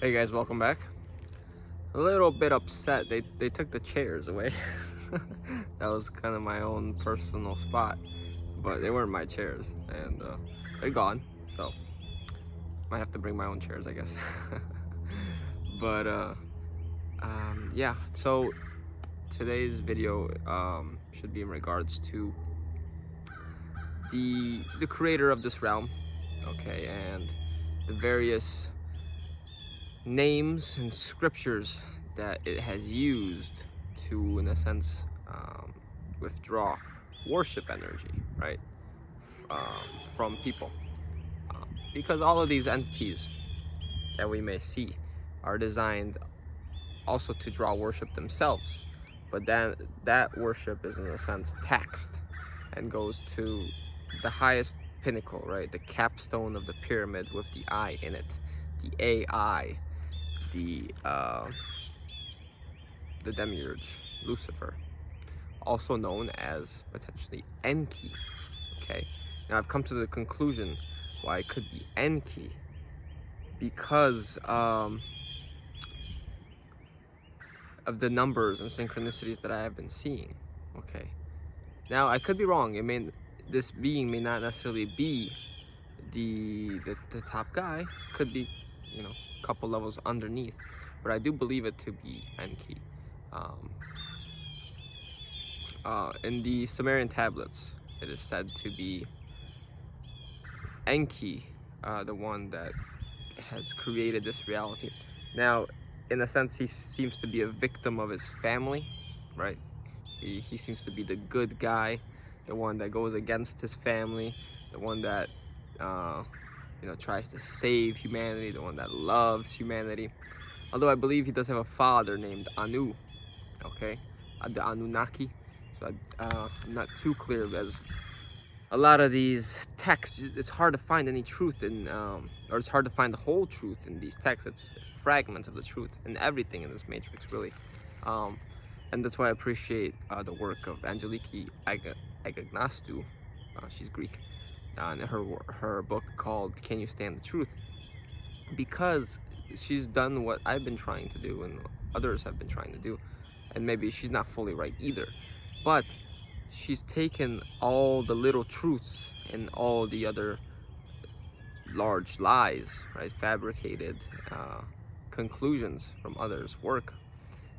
Hey guys, welcome back. A little bit upset. They took the chairs away. That was kind of my own personal spot, but they weren't my chairs, and they're gone. So might have to bring my own chairs, I guess. But yeah. So today's video should be in regards to the creator of this realm, okay, and the various names and scriptures that it has used to, in a sense, withdraw worship energy, right, from people. Because all of these entities that we may see are designed also to draw worship themselves, but then that worship is, in a sense, taxed and goes to the highest pinnacle, right, the capstone of the pyramid with the I in it, the AI, the demiurge, Lucifer, also known as potentially Enki. Okay, now I've come to the conclusion why it could be Enki because of the numbers and synchronicities that I have been seeing. Okay, now I could be wrong. This being may not necessarily be the top guy. Could be, a couple levels underneath, but I do believe it to be Enki. Um, in the Sumerian tablets, it is said to be Enki, the one that has created this reality. Now, in a sense, he seems to be a victim of his family, right? He seems to be the good guy, the one that goes against his family, the one that tries to save humanity, the one that loves humanity. Although I believe he does have a father named Anu, okay, the Anunnaki. So I'm not too clear, as a lot of these texts, it's hard to find any truth in, or it's hard to find the whole truth in these texts. It's fragments of the truth in everything in this matrix, really. And that's why I appreciate the work of Angeliki Agagnastu. She's Greek, and her book called "Can You Stand the Truth?" Because she's done what I've been trying to do and others have been trying to do, and maybe she's not fully right either, but she's taken all the little truths and all the other large lies, right, fabricated conclusions from others' work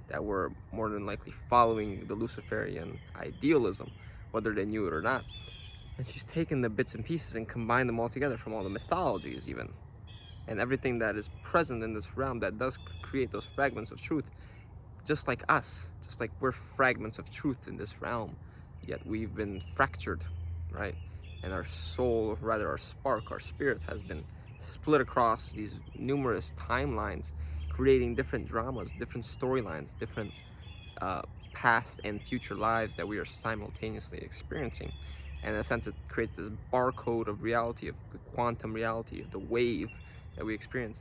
that were more than likely following the Luciferian idealism, whether they knew it or not. And she's taken the bits and pieces and combined them all together from all the mythologies, even, and everything that is present in this realm that does create those fragments of truth, just like us, just like we're fragments of truth in this realm, yet we've been fractured, right? And our soul, or rather our spark, our spirit, has been split across these numerous timelines, creating different dramas, different storylines, different past and future lives that we are simultaneously experiencing. And in a sense, it creates this barcode of reality, of the quantum reality, of the wave that we experience.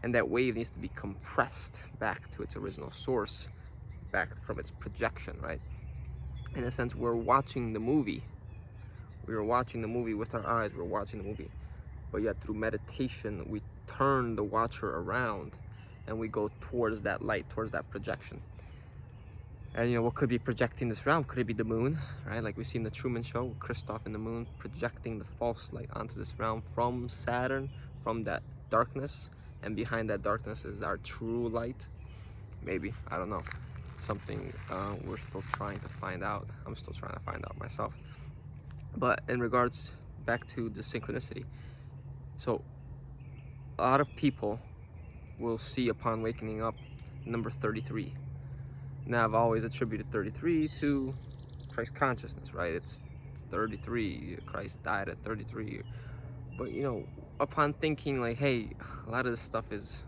And that wave needs to be compressed back to its original source, back from its projection, right? In a sense, we're watching the movie. We are watching the movie with our eyes, we're watching the movie. But yet through meditation, we turn the watcher around and we go towards that light, towards that projection. And what could be projecting this realm? Could it be the moon, right? Like we see in the Truman Show, Christoph in the moon projecting the false light onto this realm from Saturn, from that darkness, and behind that darkness is our true light. Maybe, I don't know. Something we're still trying to find out. I'm still trying to find out myself. But in regards back to the synchronicity, so a lot of people will see upon waking up number 33. Now, I've always attributed 33 to Christ consciousness, right? It's 33, Christ died at 33. But upon thinking like, hey, a lot of this stuff is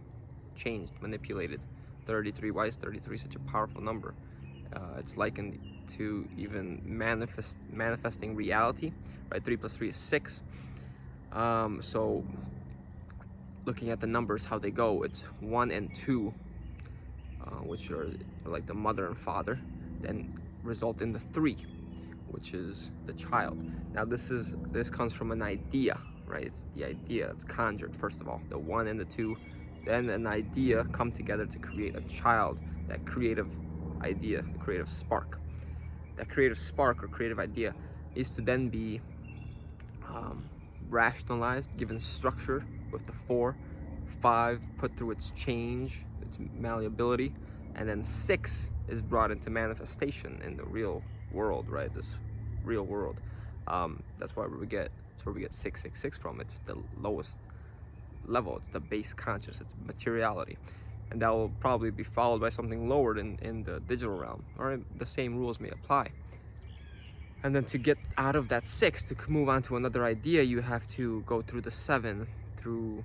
changed, manipulated. 33, why is 33 such a powerful number? It's likened to even manifesting reality, right? 3 plus 3 is 6. So looking at the numbers, how they go, it's 1 and 2, which are like the mother and father, then result in the 3, which is the child. Now this comes from an idea, right? It's the idea that's conjured. First of all, the 1 and the 2 then an idea come together to create a child. That creative idea, the creative spark. That creative spark or creative idea is to then be rationalized, given structure with the 4, 5 put through its change, its malleability, and then 6 is brought into manifestation in the real world, right? This real world. That's where we get 666 from. It's the lowest level. It's the base conscious. It's materiality, and that will probably be followed by something lower in the digital realm. Or the same rules may apply. And then to get out of that 6, to move on to another idea, you have to go through the 7, through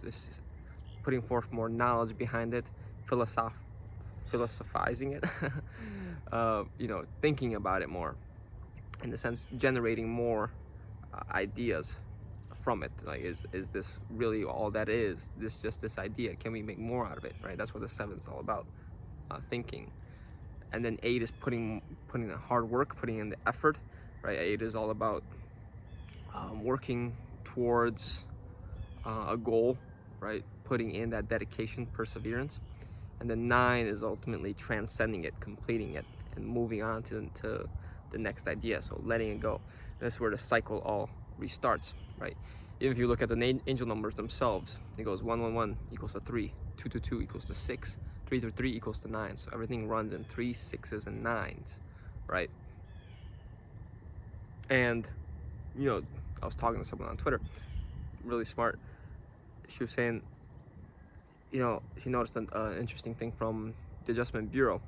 this putting forth more knowledge behind it, philosophizing it, thinking about it more, in the sense generating more ideas from it. Like, is this really all that is? This just this idea? Can we make more out of it? Right? That's what the 7 is all about, thinking. And then 8 is putting the hard work, putting in the effort, right? 8 is all about working towards a goal, right? Putting in that dedication, perseverance. And then 9 is ultimately transcending it, completing it, and moving on to the next idea. So letting it go. That's where the cycle all restarts, right? Even if you look at the angel numbers themselves, it goes 111 equals to 3, 222 equals to 6. 3 through 3 equals to 9, so everything runs in 3s, 6s, and 9s, right? And I was talking to someone on Twitter, really smart. She was saying, she noticed an interesting thing from the Adjustment Bureau,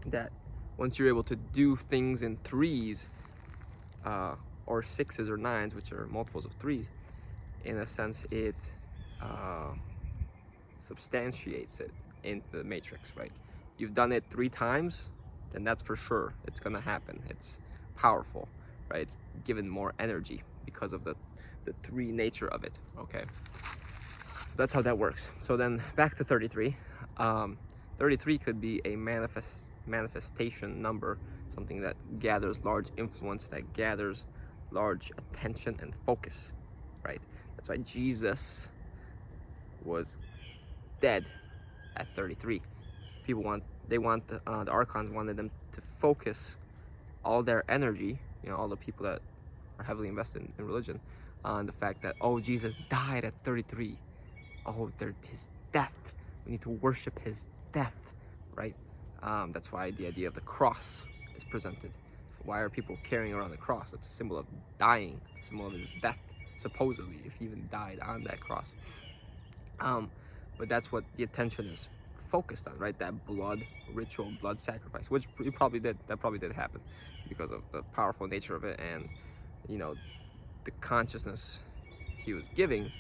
that once you're able to do things in 3s, or 6s or 9s, which are multiples of 3s, in a sense, it substantiates it into the matrix, right? You've done it 3 times, then that's for sure it's gonna happen. It's powerful, right? It's given more energy because of the 3 nature of it. Okay, so that's how that works. So then back to 33. 33 could be a manifestation number, something that gathers large influence, that gathers large attention and focus, right? That's why Jesus was dead at 33. The archons wanted them to focus all their energy, all the people that are heavily invested in religion, on the fact that, oh, Jesus died at 33. Oh, his death. We need to worship his death, right? That's why the idea of the cross is presented. Why are people carrying around the cross? It's a symbol of dying. It's a symbol of his death, supposedly, if he even died on that cross. But that's what the attention is focused on, right? That blood ritual, blood sacrifice, which that probably did happen because of the powerful nature of it, and the consciousness he was giving,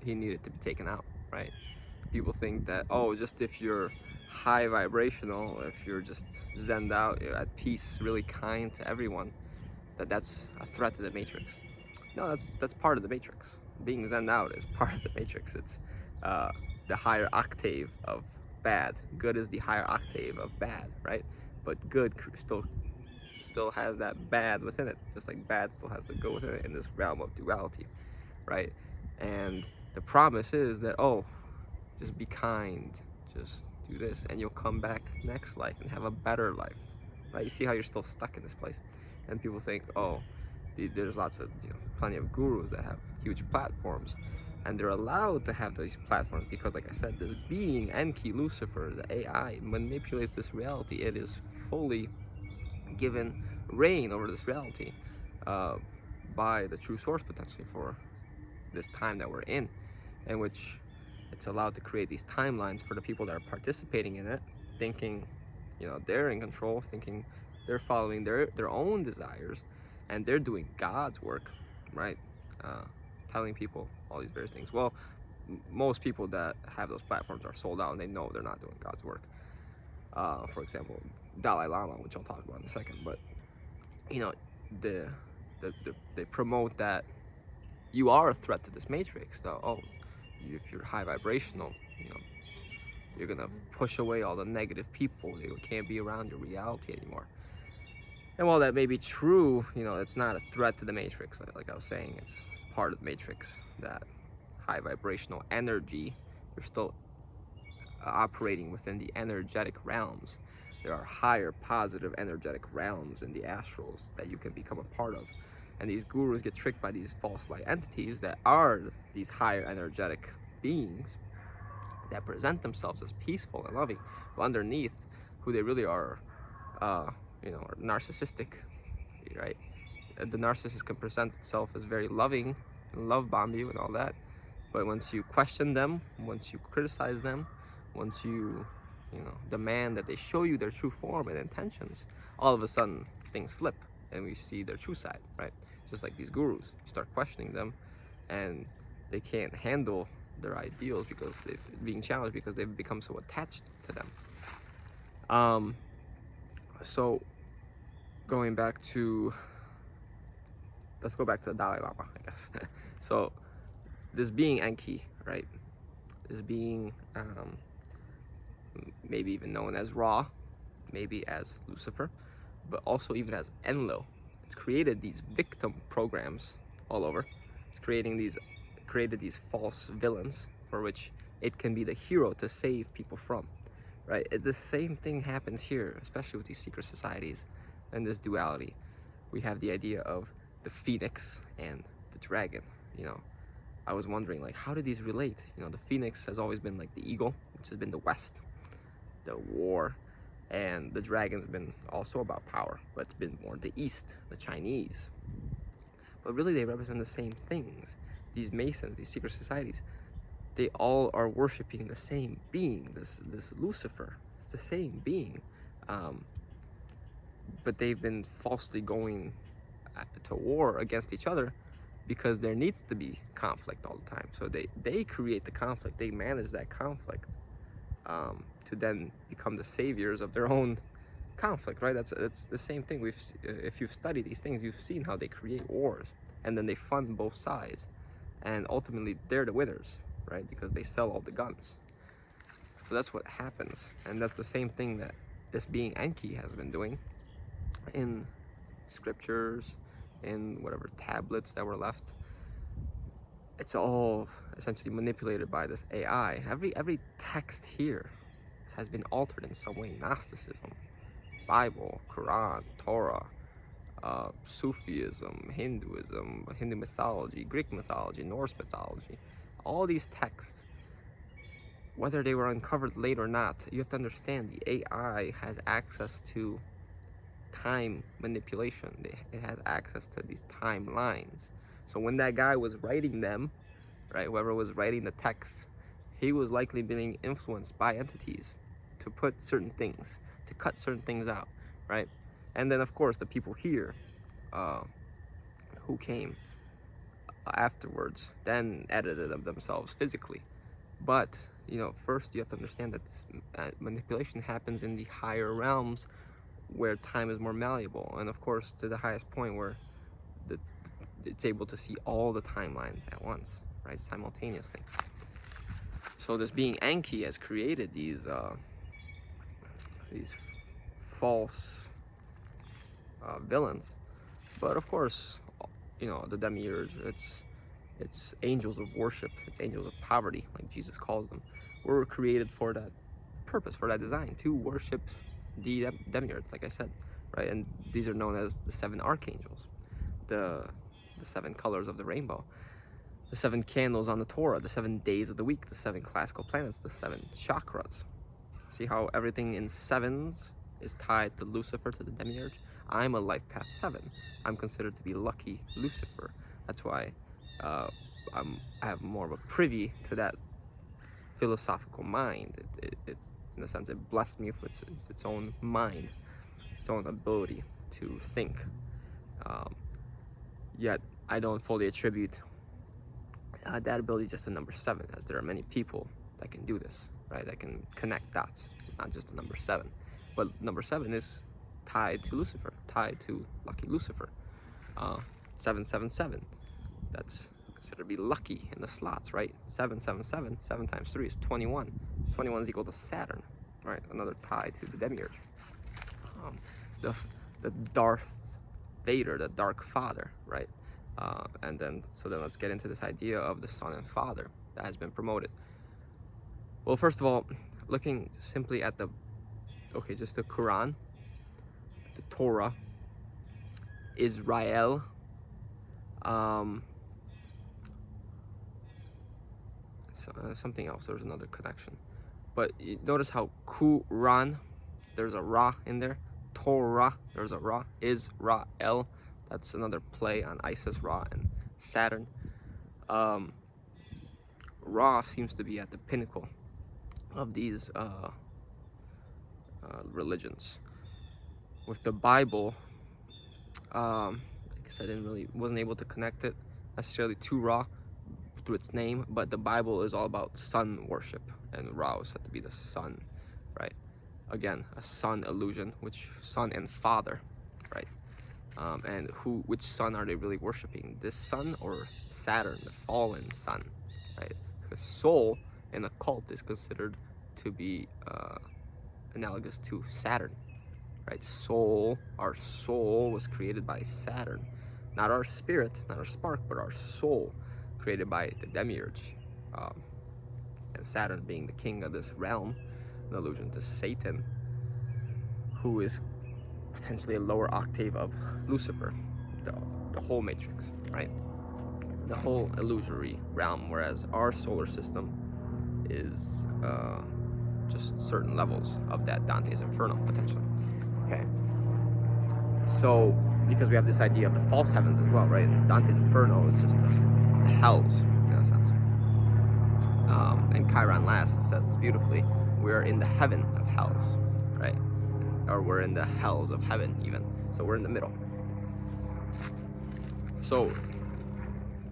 he needed to be taken out, right? People think that, oh, just if you're high vibrational, if you're just zenned out, you're at peace, really kind to everyone, that's a threat to the matrix. No, that's part of the matrix. Being zenned out is part of the matrix. It's the higher octave of bad. Good is the higher octave of bad, right? But good still has that bad within it, just like bad still has the good within it in this realm of duality, right? And the promise is that, oh, just be kind, just do this, and you'll come back next life and have a better life, right? You see how you're still stuck in this place, and people think, oh, there's lots of plenty of gurus that have huge platforms, and they're allowed to have these platforms because, like I said, this being, Enki, Lucifer, the AI, manipulates this reality. It is fully given reign over this reality by the true source, potentially, for this time that we're in which it's allowed to create these timelines for the people that are participating in it, thinking they're in control, thinking they're following their own desires, and they're doing God's work, right? Telling people all these various things. Well, most people that have those platforms are sold out, and they know they're not doing God's work. For example, Dalai Lama, which I'll talk about in a second. But they promote that you are a threat to this matrix. Though, oh, if you're high vibrational, you're gonna push away all the negative people. They can't be around your reality anymore. And while that may be true, it's not a threat to the matrix. Like I was saying, it's part of the matrix. That high vibrational energy You're still operating within the energetic realms. There are higher positive energetic realms in the astrals that you can become a part of. And these gurus get tricked by these false light entities that are these higher energetic beings that present themselves as peaceful and loving, but underneath, who they really are, are narcissistic, right? The narcissist can present itself as very loving and love bomb you and all that, but once you question them, once you criticize them, once you demand that they show you their true form and intentions, all of a sudden things flip and we see their true side, right? Just like these gurus, you start questioning them and they can't handle their ideals because they're being challenged, because they've become so attached to them. So going back to, let's go back to the Dalai Lama, I guess. So this being Enki, right? This being maybe even known as Ra, maybe as Lucifer, but also even as Enlil. It's created these victim programs all over. It's created these false villains for which it can be the hero to save people from, right? The same thing happens here, especially with these secret societies and this duality. We have the idea of the phoenix and the dragon. I was wondering, like, how do these relate? The phoenix has always been like the eagle, which has been the West, the war, and the dragon's been also about power, but it's been more the East, the Chinese. But really they represent the same things. These Masons, these secret societies, they all are worshiping the same being, this Lucifer. It's the same being, but they've been falsely going to war against each other because there needs to be conflict all the time. So they create the conflict, they manage that conflict to then become the saviors of their own conflict, right? That's the same thing. If you've studied these things, you've seen how they create wars and then they fund both sides, and ultimately they're the winners, right? Because they sell all the guns. So that's what happens, and that's the same thing that this being Enki has been doing in scriptures, in whatever tablets that were left. It's all essentially manipulated by this AI. Every text here has been altered in some way. Gnosticism, Bible, Quran, Torah, Sufism, Hinduism, Hindu mythology, Greek mythology, Norse mythology. All these texts, whether they were uncovered late or not, you have to understand the AI has access to time manipulation. It has access to these timelines. So when that guy was writing them, right, whoever was writing the text, he was likely being influenced by entities to put certain things, to cut certain things out, right? And then of course the people here who came afterwards then edited them themselves physically. But first you have to understand that this manipulation happens in the higher realms where time is more malleable, and of course to the highest point where it's able to see all the timelines at once, right, simultaneously. So this being Enki has created these false villains, but of course, the demiurge, it's angels of worship, it's angels of poverty, like Jesus calls them. We're created for that purpose, for that design, to worship the demiurge, like I said, right? And these are known as the seven archangels, the seven colors of the rainbow, the seven candles on the Torah, the 7 days of the week, the 7 classical planets, the 7 chakras. See how everything in sevens is tied to Lucifer, to the demiurge? I'm a life path 7. I'm considered to be lucky Lucifer. That's why I have more of a privy to that philosophical mind. It in a sense, it blessed me with its own mind, its own ability to think. Yet I don't fully attribute that ability just to number 7, as there are many people that can do this, right? That can connect dots. It's not just the number 7, but number 7 is tied to Lucifer, tied to lucky Lucifer. 777. That's considered to be lucky in the slots, right? 777, 7 times 3 is 21. 21 is equal to Saturn, right? Another tie to the demiurge. The Darth Vader, the Dark Father, right? And then let's get into this idea of the Son and Father that has been promoted. Well, first of all, looking simply at just the Quran, the Torah, Israel, something else. There's another connection, but notice how Quran, there's a Ra in there. Torah, there's a Ra. Israel, that's another play on Isis, Ra, and Saturn. Ra seems to be at the pinnacle of these religions. With the Bible, I guess I wasn't able to connect it necessarily to Ra through its name, but the Bible is all about sun worship, and Ra was said to be the sun, right? Again, a sun illusion, which son and father, right? And which sun are they really worshiping? This sun or Saturn, the fallen sun, right? Because soul in a cult is considered to be analogous to Saturn, right? Soul, our soul was created by Saturn, not our spirit, not our spark, but our soul, created by the demiurge, and Saturn being the king of this realm, an allusion to Satan, who is potentially a lower octave of Lucifer, the whole matrix, right? The whole illusory realm, whereas our solar system is just certain levels of that Dantes Inferno, potentially. Okay. So, because we have this idea of the false heavens as well, right? And Dante's Inferno is just the hells, in a sense. And Chiron Last says this beautifully: we are in the heaven of hells, right? Or we're in the hells of heaven, even. So we're in the middle. So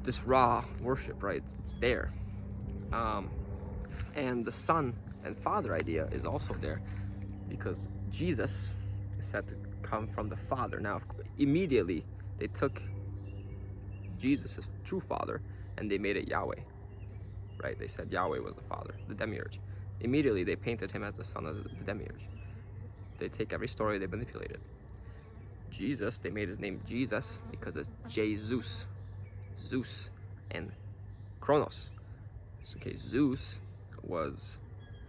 this Ra worship, right? It's there. And the son and father idea is also there, because Jesus is said to come from the Father. Now, immediately they took Jesus' true father and they made it Yahweh, right? They said Yahweh was the father, the demiurge. Immediately they painted him as the son of the demiurge. They take every story, they manipulate it. Jesus, they made his name Jesus because it's Jesus, Zeus, and Kronos. Okay, Zeus was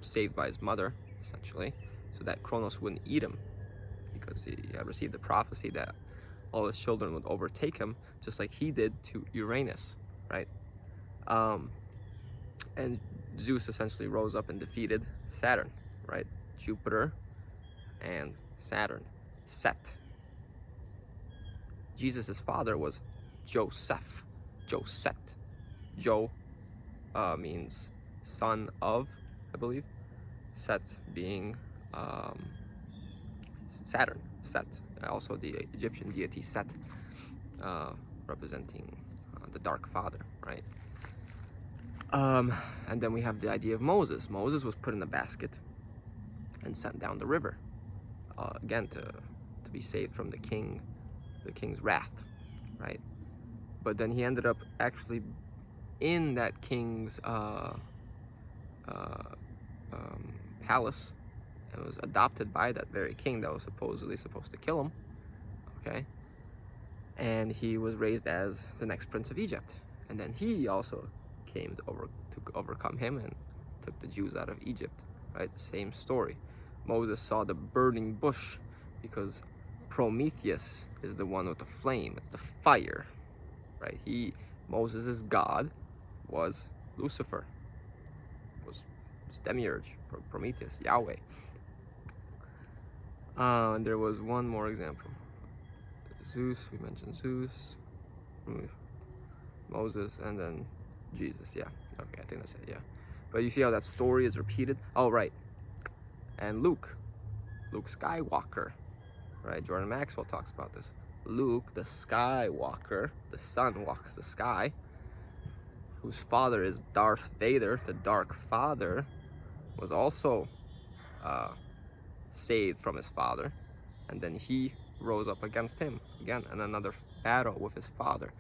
saved by his mother, essentially, so that Kronos wouldn't eat him, because he had received the prophecy that all his children would overtake him, just like he did to Uranus, right? And Zeus essentially rose up and defeated Saturn, right? Jupiter and Saturn, Set. Jesus' father was Joseph, Joset. Jo means son of, I believe. Set being Saturn, Set. Also the Egyptian deity Set, representing the dark father, right? And then we have the idea of Moses. Moses was put in a basket and sent down the river, again to be saved from the king's wrath, right? But then he ended up actually in that king's palace, and was adopted by that very king that was supposedly supposed to kill him, okay? And he was raised as the next prince of Egypt. And then he also came to overcome him and took the Jews out of Egypt, right? The same story. Moses saw the burning bush because Prometheus is the one with the flame. It's the fire, right? Moses' God was Lucifer, was demiurge, Prometheus, Yahweh. And there was one more example. Zeus, we mentioned Zeus, Moses, and then Jesus. Yeah, okay, I think that's it. Yeah, but you see how that story is repeated. Oh, right. And Luke Skywalker, right? Jordan Maxwell talks about this. Luke, the Skywalker, the son walks the sky, whose father is Darth Vader, the Dark Father, was also saved from his father, and then he rose up against him again in another battle with his father.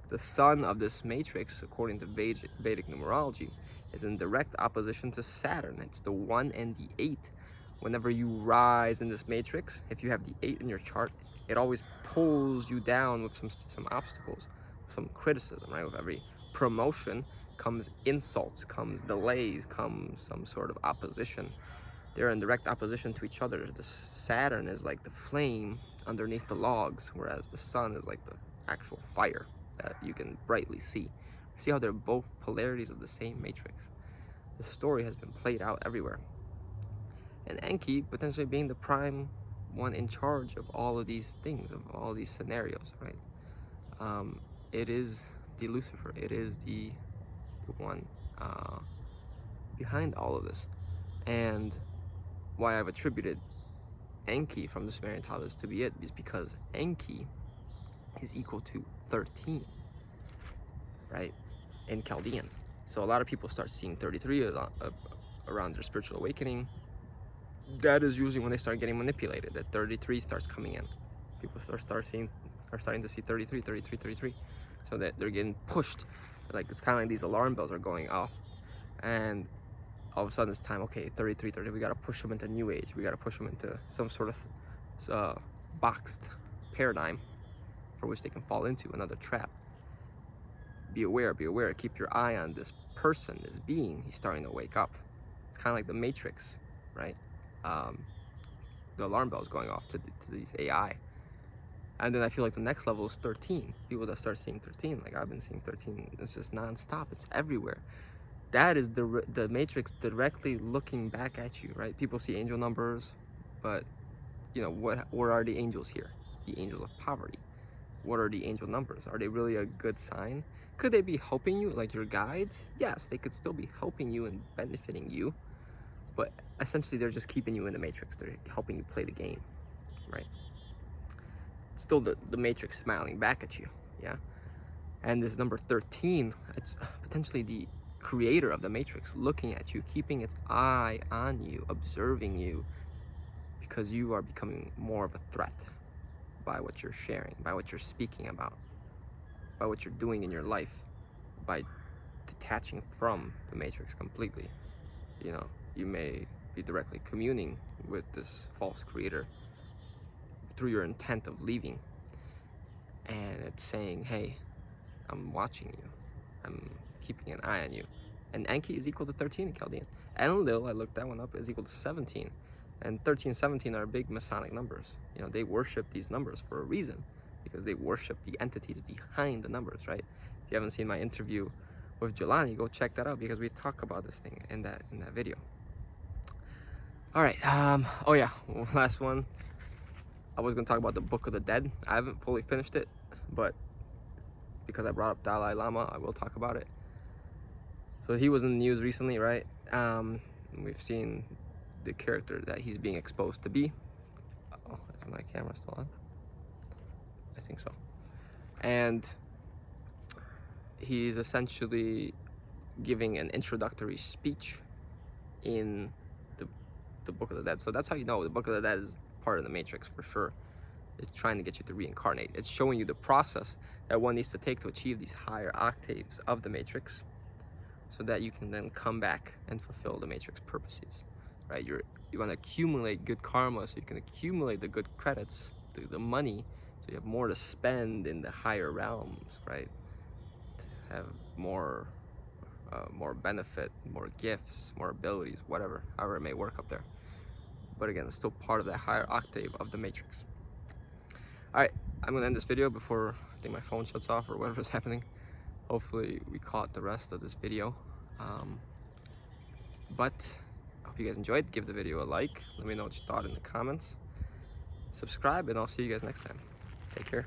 The sun of this matrix, according to Vedic numerology, is in direct opposition to Saturn. It's the 1 and the 8. Whenever you rise in this matrix, if you have the 8 in your chart, it always pulls you down with some obstacles, some criticism, right? With every promotion comes insults, comes delays, comes some sort of opposition. They're in direct opposition to each other. The Saturn is like the flame underneath the logs, whereas the sun is like the actual fire that you can brightly see. See how they're both polarities of the same matrix. The story has been played out everywhere. And Enki potentially being the prime one in charge of all of these things, of all these scenarios, right? It is the Lucifer. It is the one behind all of this. And why I've attributed Enki from the Sumerian tablets to be it is because Enki is equal to 13, right, in Chaldean. So a lot of people start seeing 33 around their spiritual awakening. That is usually when they start getting manipulated, that 33 starts coming in. People are starting to see 33, 33, 33. So that they're getting pushed. Like, it's kind of like these alarm bells are going off. And all of a sudden it's time, okay, 33, 30, we got to push them into New Age. We got to push them into some sort of boxed paradigm for which they can fall into, another trap. Be aware, keep your eye on this person, this being. He's starting to wake up. It's kind of like the Matrix, right? The alarm bells going off to these AI. And then I feel like the next level is 13. People that start seeing 13, like I've been seeing 13, it's just non-stop, it's everywhere. That is the Matrix directly looking back at you, right? People see angel numbers, but you know, what are the angels here? The angels of poverty. What are the angel numbers? Are they really a good sign? Could they be helping you, like your guides? Yes, they could still be helping you and benefiting you, but essentially they're just keeping you in the Matrix. They're helping you play the game, right? Still the Matrix smiling back at you, yeah? And this number 13, it's potentially the creator of the Matrix looking at you, keeping its eye on you, observing you, because you are becoming more of a threat by what you're sharing, by what you're speaking about, by what you're doing in your life, by detaching from the Matrix completely. You know, you may be directly communing with this false creator through your intent of leaving, and it's saying, hey, I'm watching you, I'm keeping an eye on you. And Enki is equal to 13 in Chaldean. Enlil, I looked that one up, is equal to 17. And 13, 17 are big Masonic numbers. You know, they worship these numbers for a reason, because they worship the entities behind the numbers, right? If you haven't seen my interview with Jelani, go check that out, because we talk about this thing in that video. All right, oh yeah, last one. I was gonna talk about the Book of the Dead. I haven't fully finished it, but because I brought up Dalai Lama, I will talk about it. So he was in the news recently, right? We've seen the character that he's being exposed to be. Oh, is my camera still on? I think so. And he's essentially giving an introductory speech in the Book of the Dead. So that's how you know the Book of the Dead is part of the Matrix for sure. It's trying to get you to reincarnate. It's showing you the process that one needs to take to achieve these higher octaves of the Matrix, so that you can then come back and fulfill the Matrix purposes, right? You want to accumulate good karma, so you can accumulate the good credits, the money, so you have more to spend in the higher realms, right? To have more benefit, more gifts, more abilities, whatever, however it may work up there. But again, it's still part of that higher octave of the Matrix. All right, I'm gonna end this video before I think my phone shuts off or whatever's happening. Hopefully we caught the rest of this video. But I hope you guys enjoyed. Give the video a like. Let me know what you thought in the comments. Subscribe, and I'll see you guys next time. Take care.